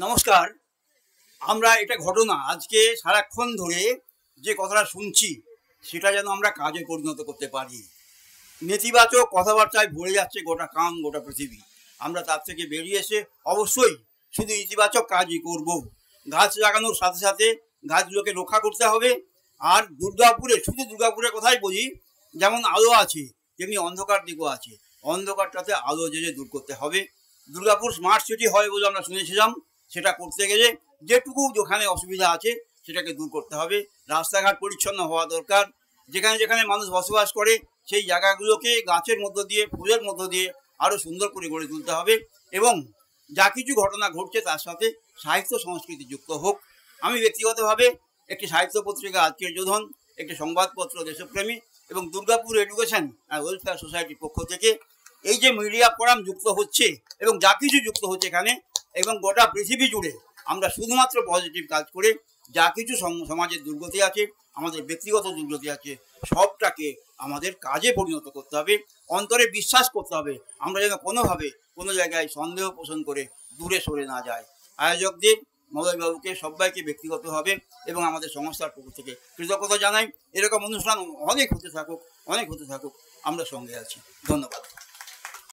নমস্কার। আমরা এটা ঘটনা আজকে সারাক্ষণ ধরে যে কথাটা শুনছি সেটা যেন আমরা কাজে পরিণত করতে পারি। নেতিবাচক কথাবার্তায় ভরে যাচ্ছে গোটা কান গোটা পৃথিবী। আমরা তার থেকে বেরিয়ে এসে অবশ্যই শুধু ইতিবাচক কাজই করব। গাছ লাগানোর সাথে সাথে গাছগুলোকে রক্ষা করতে হবে। আর দুর্গাপুরে শুধু দুর্গাপুরের কথাই বলি, যেমন আলো আছে তেমনি অন্ধকার দিকও আছে। অন্ধকারটাতে আলো জ্বেলে দূর করতে হবে। দুর্গাপুর স্মার্ট সিটি হয় বলে আমরা শুনেছিলাম, সেটা করতে গেলে যেটুকু যেখানে অসুবিধা আছে সেটাকে দূর করতে হবে। রাস্তাঘাট পরিচ্ছন্ন হওয়া দরকার। যেখানে যেখানে মানুষ বসবাস করে সেই জায়গাগুলোকে গাছের মধ্য দিয়ে ফুলের মধ্য দিয়ে আরও সুন্দর করে গড়ে তুলতে হবে। এবং যা কিছু ঘটনা ঘটছে তার সাথে সাহিত্য সংস্কৃতি যুক্ত হোক। আমি ব্যক্তিগতভাবে একটি সাহিত্য পত্রিকা আজকের যোধন, একটি সংবাদপত্র দেশপ্রেমী এবং দুর্গাপুর এডুকেশন অ্যান্ড ওয়েলফেয়ার সোসাইটির পক্ষ থেকে এই যে মিডিয়া ফোরাম যুক্ত হচ্ছে এবং যা কিছু যুক্ত হচ্ছে এখানে এবং গোটা পৃথিবী জুড়ে, আমরা শুধুমাত্র পজিটিভ কাজ করে যা কিছু সমাজের দুর্গতি আছে, আমাদের ব্যক্তিগত দুর্গতি আছে, সবটাকে আমাদের কাজে পরিণত করতে হবে। অন্তরে বিশ্বাস করতে হবে। আমরা যেন কোনোভাবে কোনো জায়গায় সন্দেহ পোষণ করে দূরে সরে না যায়। আয়োজকদের, মলয়বাবুকে, সবাইকে ব্যক্তিগতভাবে এবং আমাদের সংস্থার পক্ষ থেকে কৃতজ্ঞতা জানাই। এরকম অনুষ্ঠান অনেক হতে থাকুক, অনেক হতে থাকুক। আমরা সঙ্গে আছি। ধন্যবাদ।